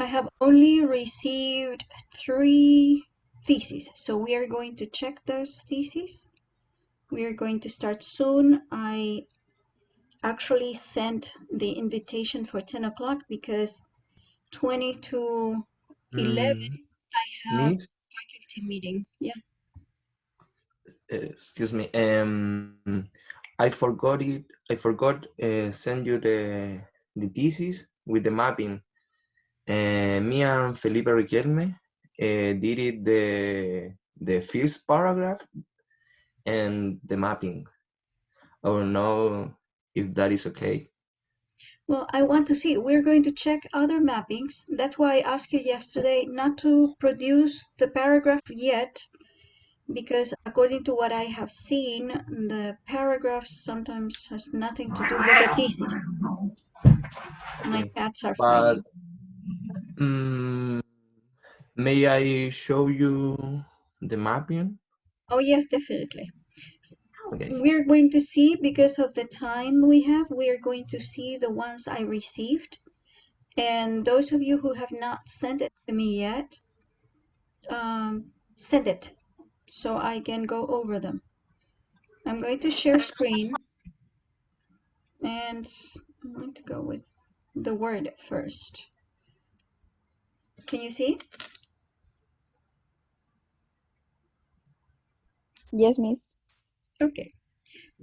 I have only received 3 theses, so we are going to check those theses. We are going to start soon. I actually sent the invitation for 10 o'clock because 20 to 11 I have Miss, faculty meeting. Yeah. excuse me. I forgot it. I forgot send you the thesis with the mapping. Me and Felipe Riquelme did it the first paragraph and the mapping. I don't know if that is okay. Well, I want to see. We're going to check other mappings. That's why I asked you yesterday not to produce the paragraph yet, because according to what I have seen, the paragraph sometimes has nothing to do with the thesis. My Okay, cats are but fighting. mm, may I show you the mapping? Oh, yeah, definitely. Okay. We're going to see, because of the time we have, we are going to see the ones I received. And those of you who have not sent it to me yet, send it so I can go over them. I'm going to share screen, and I'm going to go with the word first. Can you see? Yes, Miss. Okay,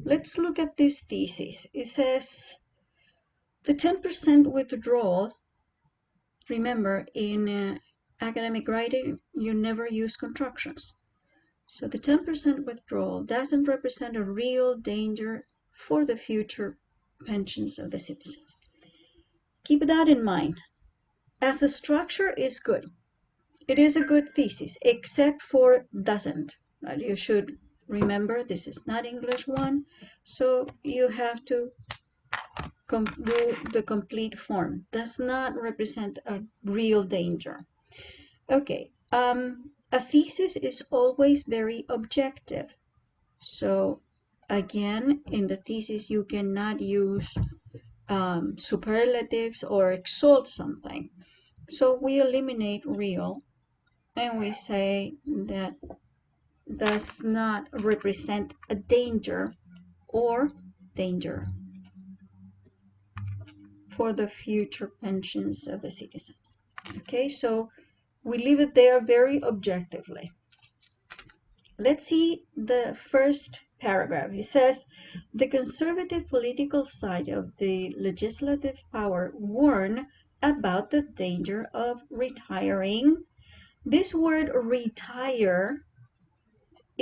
let's look at this thesis. It says the 10% withdrawal. Remember, in academic writing, you never use contractions. So the 10% withdrawal doesn't represent a real danger for the future pensions of the citizens. Keep that in mind. As a structure is good. It is a good thesis, except for doesn't. You should remember this is not English 1, so you have to do the complete form. Does not represent a real danger. Okay, a thesis is always very objective. So again, in the thesis, you cannot use superlatives or exalt something. So we eliminate real and we say that does not represent a danger or danger for the future pensions of the citizens. Okay, so we leave it there very objectively. Let's see the first paragraph. It says, the conservative political side of the legislative power warn about the danger of retiring. This word retire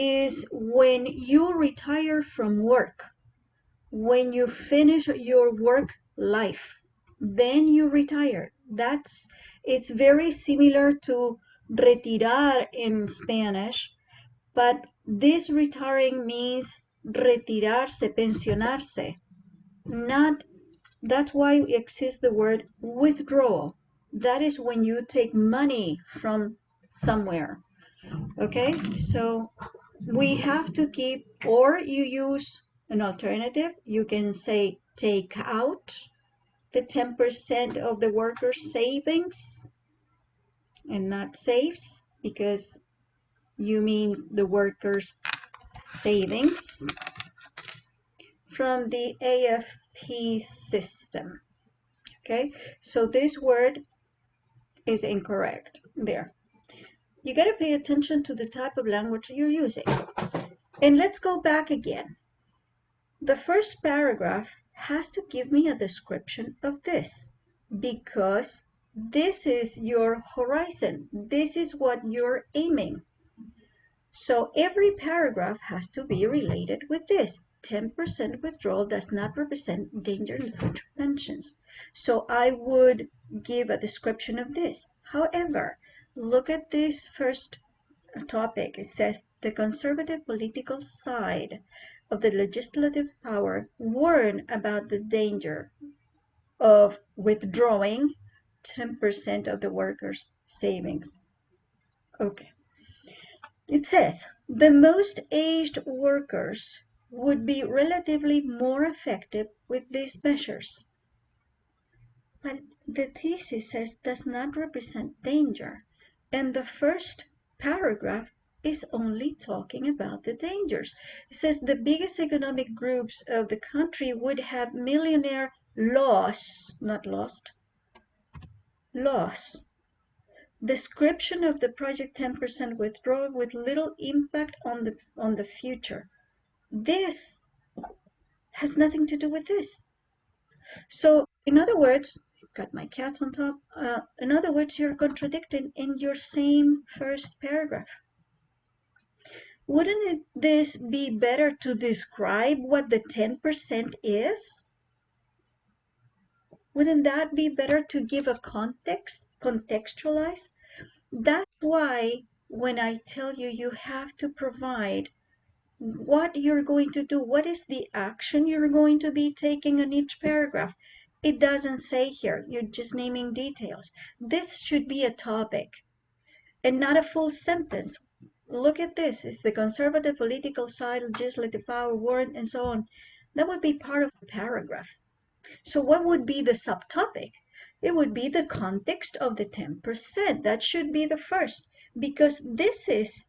is when you retire from work, when you finish your work life, then you retire. It's very similar to retirar in Spanish, but this retiring means retirarse, pensionarse. Not, that's why exists the word withdrawal. That is when you take money from somewhere. Okay, so we have to keep, or you use an alternative. You can say take out the 10% of the worker's savings and not saves, because you mean the worker's savings from the AFP system. Okay, so this word is incorrect there. You got to pay attention to the type of language you're using. And let's go back again. The first paragraph has to give me a description of this, because this is your horizon. This is what you're aiming. So every paragraph has to be related with this. 10% withdrawal does not represent danger in future pensions. So I would give a description of this. However, look at this first topic. It says the conservative political side of the legislative power warn about the danger of withdrawing 10% of the workers' savings. Okay. It says the most aged workers would be relatively more effective with these measures. But the thesis says does not represent danger. And the first paragraph is only talking about the dangers. It says the biggest economic groups of the country would have millionaire loss, not lost, loss. Description of the project 10% withdrawal with little impact on the future. This has nothing to do with this. So, in other words, got my cat on top. In other words, you're contradicting in your same first paragraph. Wouldn't this be better to describe what the 10% is? Wouldn't that be better to give a context, contextualize? That's why when I tell you you have to provide what you're going to do, what is the action you're going to be taking in each paragraph. It doesn't say here, you're just naming details. This should be a topic and not a full sentence. Look at this, it's the conservative political side, legislative power, warrant, and so on. That would be part of the paragraph. So what would be the subtopic? It would be the context of the 10%. That should be the first, because this is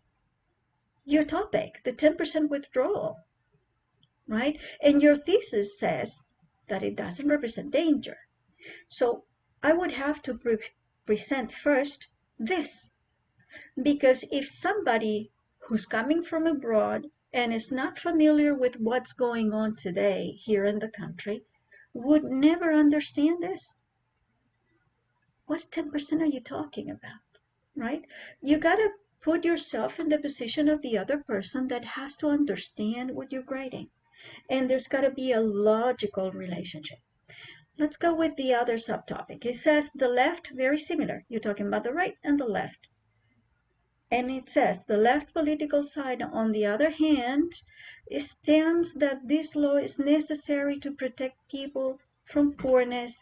your topic, the 10% withdrawal, right? And your thesis says that it doesn't represent danger. So I would have to present first this, because if somebody who's coming from abroad and is not familiar with what's going on today here in the country would never understand this. What 10% are you talking about, right? You got to put yourself in the position of the other person that has to understand what you're grading. And there's got to be a logical relationship. Let's go with the other subtopic. It says the left, very similar. You're talking about the right and the left. And it says the left political side, on the other hand, stands that this law is necessary to protect people from poorness.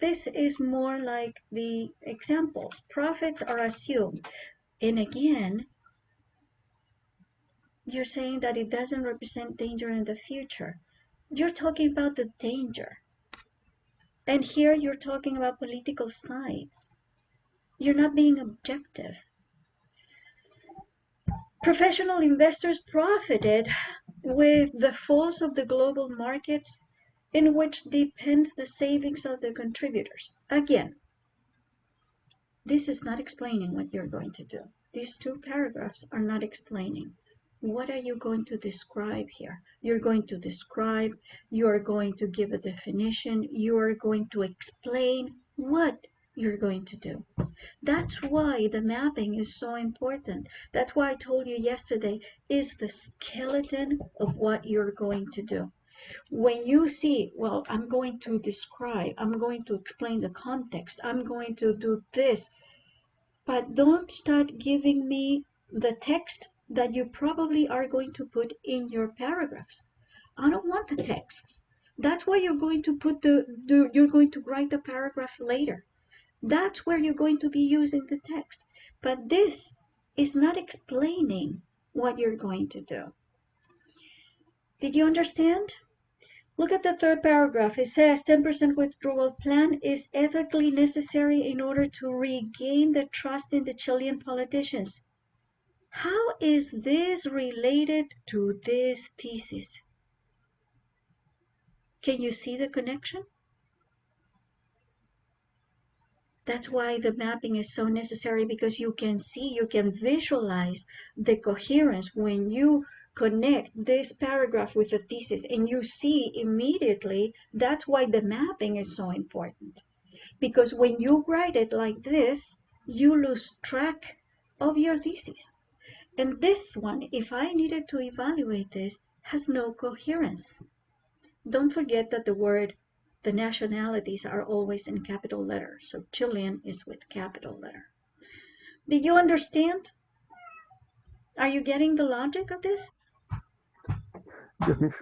This is more like the examples. Profits are assumed. And again, you're saying that it doesn't represent danger in the future. You're talking about the danger. And here you're talking about political sides. You're not being objective. Professional investors profited with the falls of the global markets in which depends the savings of the contributors. Again, this is not explaining what you're going to do. These two paragraphs are not explaining. What are you going to describe here? You're going to describe, you're going to give a definition, you're going to explain what you're going to do. That's why the mapping is so important. That's why I told you yesterday is the skeleton of what you're going to do. When you see, well, I'm going to describe, I'm going to explain the context, I'm going to do this, but don't start giving me the text that you probably are going to put in your paragraphs. I don't want the texts. That's why you're going to put you're going to write the paragraph later. That's where you're going to be using the text. But this is not explaining what you're going to do. Did you understand? Look at the third paragraph. It says 10% withdrawal plan is ethically necessary in order to regain the trust in the Chilean politicians. How is this related to this thesis? Can you see the connection? That's why the mapping is so necessary, because you can see, you can visualize the coherence when you connect this paragraph with the thesis, and you see immediately that's why the mapping is so important. Because when you write it like this, you lose track of your thesis. And this one, if I needed to evaluate this, has no coherence. Don't forget that the nationalities are always in capital letters. So Chilean is with capital letter. Did you understand? Are you getting the logic of this? Yes, miss.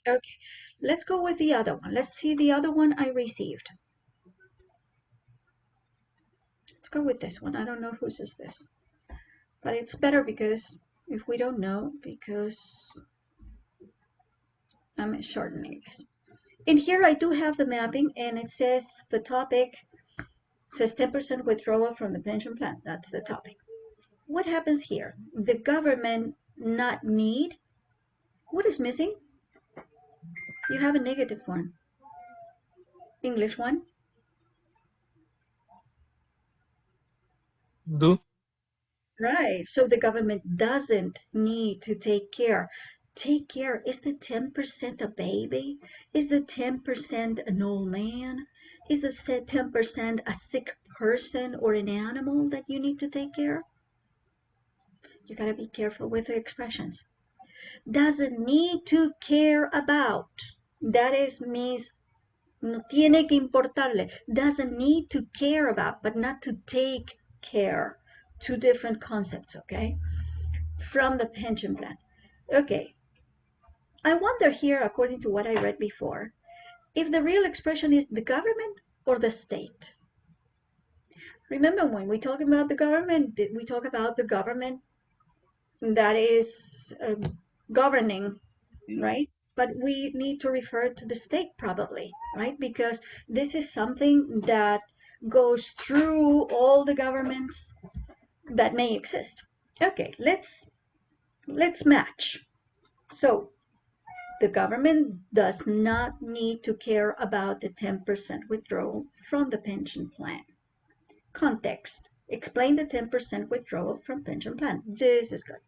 Okay, let's go with the other one. Let's see the other one I received. Let's go with this one. I don't know whose is this, but it's better because if we don't know, because I'm shortening this. In here, I do have the mapping, and it says the topic says 10% withdrawal from the pension plan. That's the topic. What happens here? The government not need. What is missing? You have a negative one. English one. Do. Right. So the government doesn't need to take care. Take care. Is the 10% a baby? Is the 10% an old man? Is the 10% a sick person or an animal that you need to take care? You got to be careful with the expressions. Doesn't need to care about. That is means no tiene que importarle. Doesn't need to care about, but not to take care. Two different concepts, okay? From the pension plan. Okay. I wonder here, according to what I read before, if the real expression is the government or the state. Remember when we talk about the government, did we talk about the government that is governing, right? But we need to refer to the state probably, right? Because this is something that goes through all the governments that may exist. Okay, let's match. So the government does not need to care about the 10% withdrawal from the pension plan. Context. Explain the 10% withdrawal from pension plan. This is good.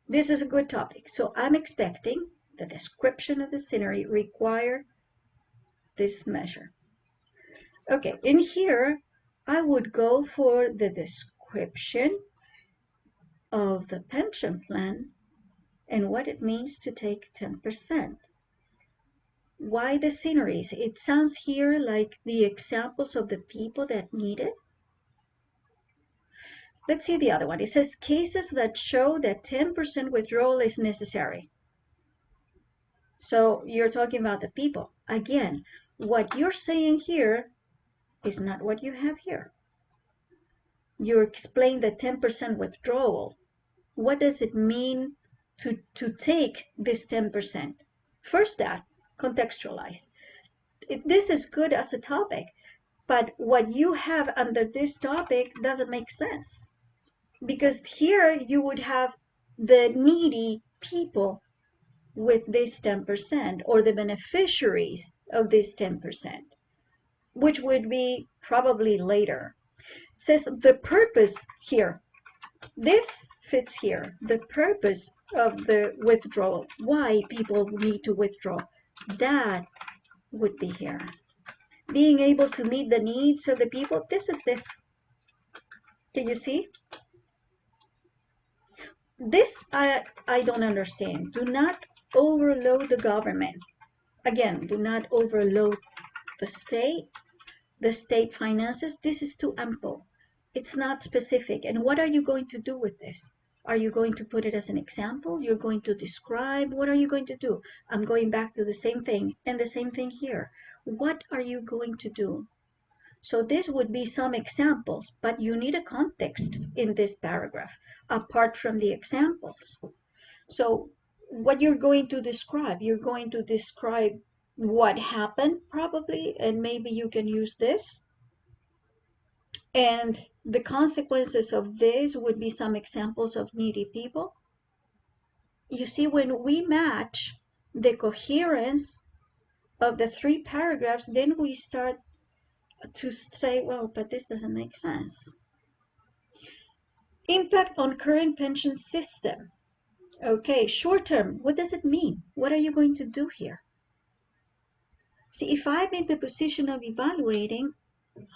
This is a good topic. So I'm expecting the description of the scenery require this measure. Okay, in here, I would go for the description of the pension plan and what it means to take 10%. Why the sceneries? It sounds here like the examples of the people that need it. Let's see the other one. It says cases that show that 10% withdrawal is necessary. So you're talking about the people. Again, what you're saying here is not what you have here. You explain the 10% withdrawal. What does it mean to take this 10%? First that, contextualize. This is good as a topic, but what you have under this topic doesn't make sense. Because here you would have the needy people with this 10% or the beneficiaries of this 10%, which would be probably later. It says the purpose here, this fits here, the purpose of the withdrawal, why people need to withdraw, that would be here. Being able to meet the needs of the people, this is this. Can you see? This I don't understand. Do not overload the government. Again, do not overload the state finances. This is too ample. It's not specific. And what are you going to do with this? Are you going to put it as an example? You're going to describe? What are you going to do? I'm going back to the same thing and the same thing here. What are you going to do? So this would be some examples, but you need a context in this paragraph apart from the examples. So what you're going to describe what happened probably, and maybe you can use this. And the consequences of this would be some examples of needy people. You see, when we match the coherence of the three paragraphs, then we start to say, well, but this doesn't make sense. Impact on current pension system. Okay, short term, what does it mean? What are you going to do here? See, if I'm in the position of evaluating,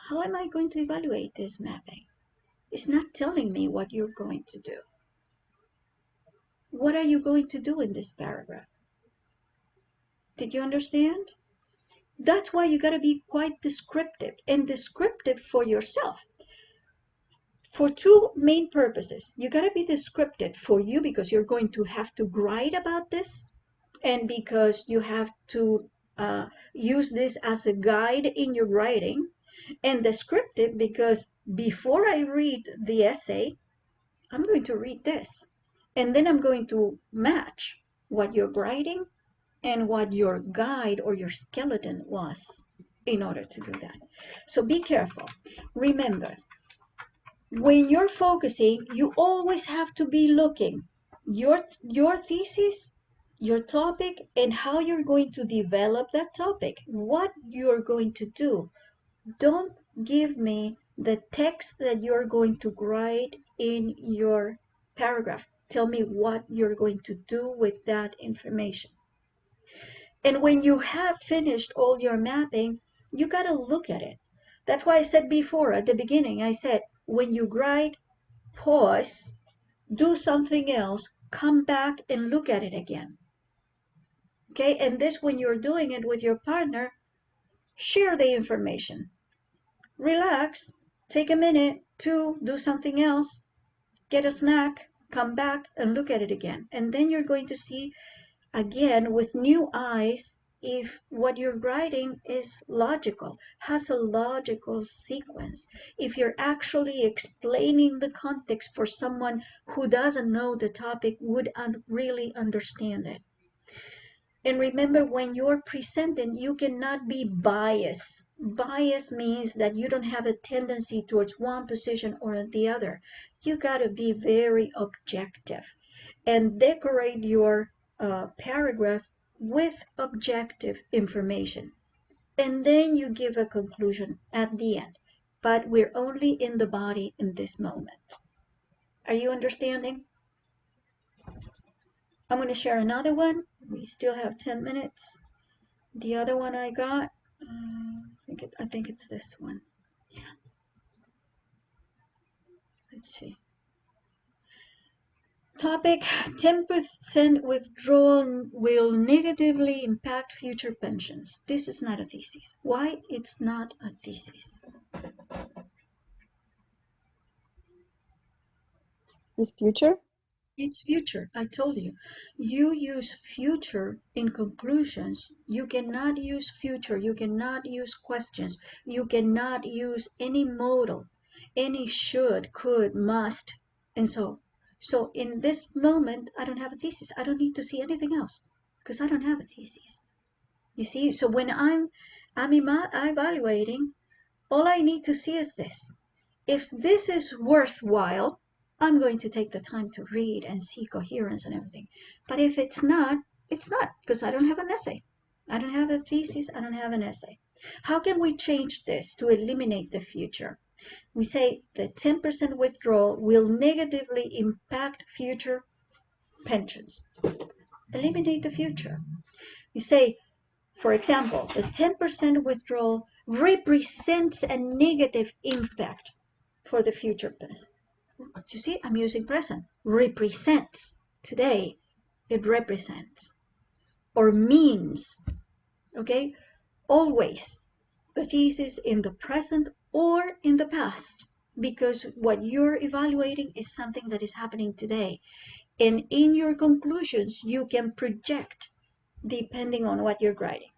how am I going to evaluate this mapping? It's not telling me what you're going to do. What are you going to do in this paragraph? Did you understand? That's why you got to be quite descriptive, and descriptive for yourself. For two main purposes. You got to be descriptive for you because you're going to have to write about this, and because you have to use this as a guide in your writing, and descriptive because before I read the essay, I'm going to read this, and then I'm going to match what you're writing and what your guide or your skeleton was in order to do that. So be careful. Remember, when you're focusing, you always have to be looking your thesis, your topic, and how you're going to develop that topic, what you're going to do. Don't give me the text that you're going to write in your paragraph. Tell me what you're going to do with that information. And when you have finished all your mapping, you got to look at it. That's why I said before at the beginning, I said, when you write, pause, do something else, come back and look at it again. Okay, and this, when you're doing it with your partner, share the information. Relax, take a minute to do something else, get a snack, come back and look at it again. And then you're going to see again with new eyes if what you're writing is logical, has a logical sequence, if you're actually explaining the context for someone who doesn't know the topic would really understand it. And remember, when you're presenting, you cannot be biased. Bias means that you don't have a tendency towards one position or the other. You got to be very objective and decorate your paragraph with objective information. And then you give a conclusion at the end. But we're only in the body in this moment. Are you understanding? I'm going to share another one. We still have 10 minutes. The other one I got, I think it's this one. Yeah. Let's see. Topic: 10% withdrawal will negatively impact future pensions. This is not a thesis. Why it's not a thesis? Is future? It's future. I told you. You use future in conclusions. You cannot use future. You cannot use questions. You cannot use any modal, any should, could, must, and so. So in this moment, I don't have a thesis. I don't need to see anything else because I don't have a thesis. You see, so when I'm evaluating, all I need to see is this. If this is worthwhile, I'm going to take the time to read and see coherence and everything. But if it's not, it's not, because I don't have an essay. I don't have a thesis. I don't have an essay. How can we change this to eliminate the future? We say the 10% withdrawal will negatively impact future pensions. Eliminate the future. You say, for example, the 10% withdrawal represents a negative impact for the future pension. You see, I'm using present. Represents. Today, it represents. Or means. Okay? Always. The thesis in the present or in the past. Because what you're evaluating is something that is happening today. And in your conclusions, you can project depending on what you're writing.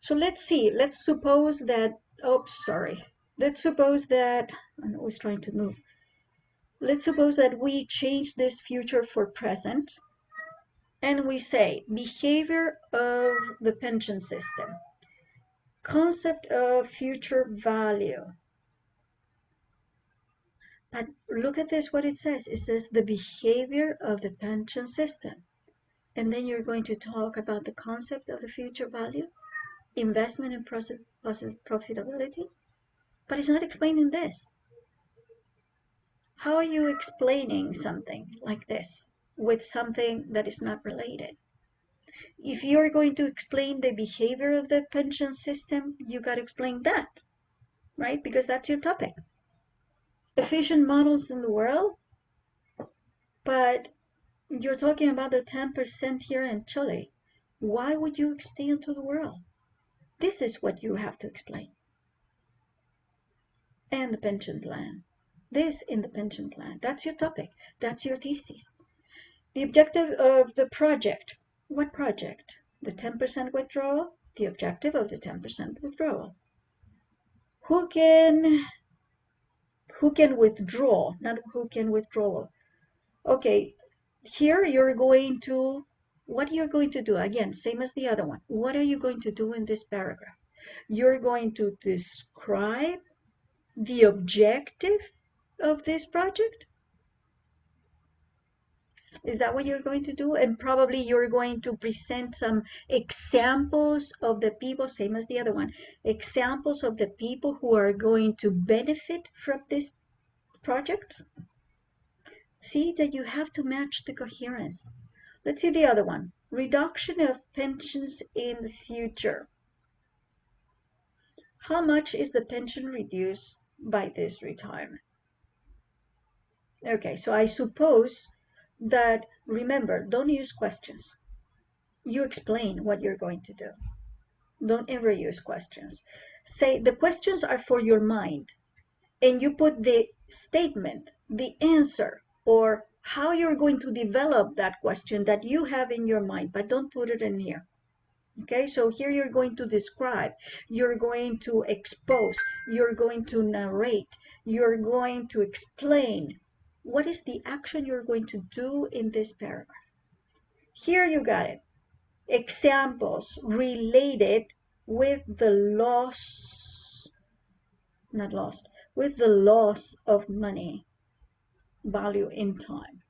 So let's see. Let's suppose that, oops, sorry. Let's suppose that, I was trying to move. Let's suppose that we change this future for present and we say behavior of the pension system, concept of future value. But look at this, what it says. It says the behavior of the pension system. And then you're going to talk about the concept of the future value, investment and profitability. But it's not explaining this. How are you explaining something like this with something that is not related? If you're going to explain the behavior of the pension system, you got to explain that, right? Because that's your topic. Efficient models in the world, but you're talking about the 10% here in Chile. Why would you explain to the world? This is what you have to explain. And the pension plan. This in the pension plan. That's your topic. That's your thesis. The objective of the project. What project? The 10% withdrawal? The objective of the 10% withdrawal. Who can withdraw, not who can withdraw. Okay, here you're going to what you're going to do, again, same as the other one, what are you going to do in this paragraph? You're going to describe the objective of this project. Is that what you're going to do? And probably you're going to present some examples of the people, same as the other one, examples of the people who are going to benefit from this project. See that you have to match the coherence. Let's see the other one. Reduction of pensions in the future. How much is the pension reduced by this retirement? Okay, so I suppose that, remember, don't use questions. You explain what you're going to do. Don't ever use questions. Say the questions are for your mind, and you put the statement, the answer, or how you're going to develop that question that you have in your mind, but don't put it in here. Okay, so here you're going to describe, you're going to expose, you're going to narrate, you're going to explain what is the action you're going to do in this paragraph. Here you got it. Examples related with the loss, not lost, with the loss of money, value in time.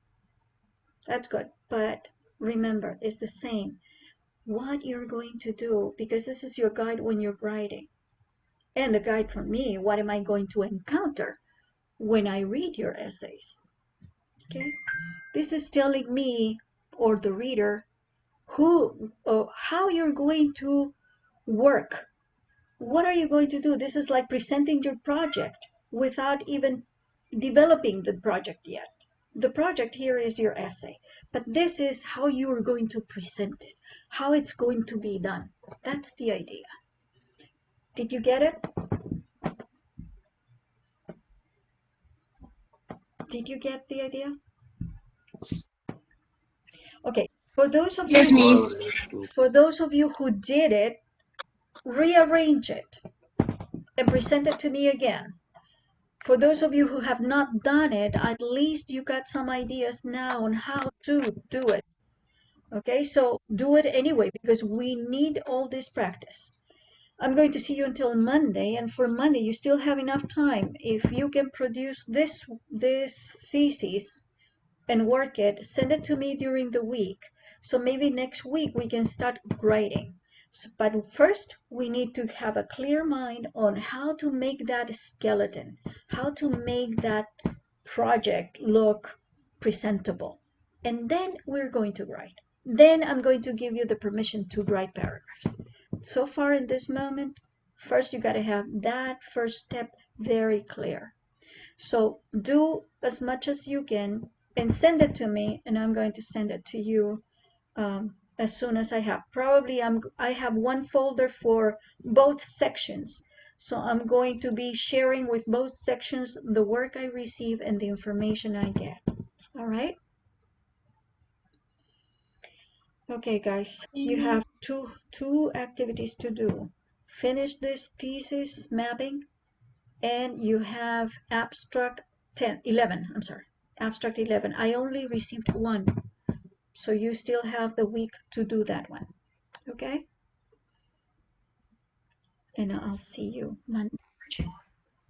That's good, but remember, it's the same. What you're going to do, because this is your guide when you're writing. And a guide for me, what am I going to encounter when I read your essays? Okay, this is telling me or the reader how you're going to work. What are you going to do? This is like presenting your project without even developing the project yet. The project here is your essay, but this is how you're going to present it, how it's going to be done. That's the idea. Did you get it? Did you get the idea? Okay, for those of Yes, you Miss. for those of you who did it, rearrange it and present it to me again. For those of you who have not done it, at least you got some ideas now on how to do it. Okay, so do it anyway because we need all this practice. I'm going to see you until Monday, and for Monday you still have enough time. If you can produce this thesis and work it, send it to me during the week. So maybe next week we can start grading. So, but first we need to have a clear mind on how to make that skeleton, how to make that project look presentable. And then we're going to write. Then I'm going to give you the permission to write paragraphs. So far in this moment, first you got to have that first step very clear. So do as much as you can and send it to me, and I'm going to send it to you as soon as I have. Probably I have one folder for both sections. So I'm going to be sharing with both sections the work I receive and the information I get. All right? Okay, guys, you have two activities to do. Finish this thesis mapping, and you have abstract 11, I'm sorry, abstract 11. I only received one, so you still have the week to do that one, okay? And I'll see you Monday.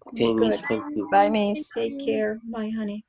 Okay, Miss, Good. thank you. Bye, Miss. Take care. Bye, honey.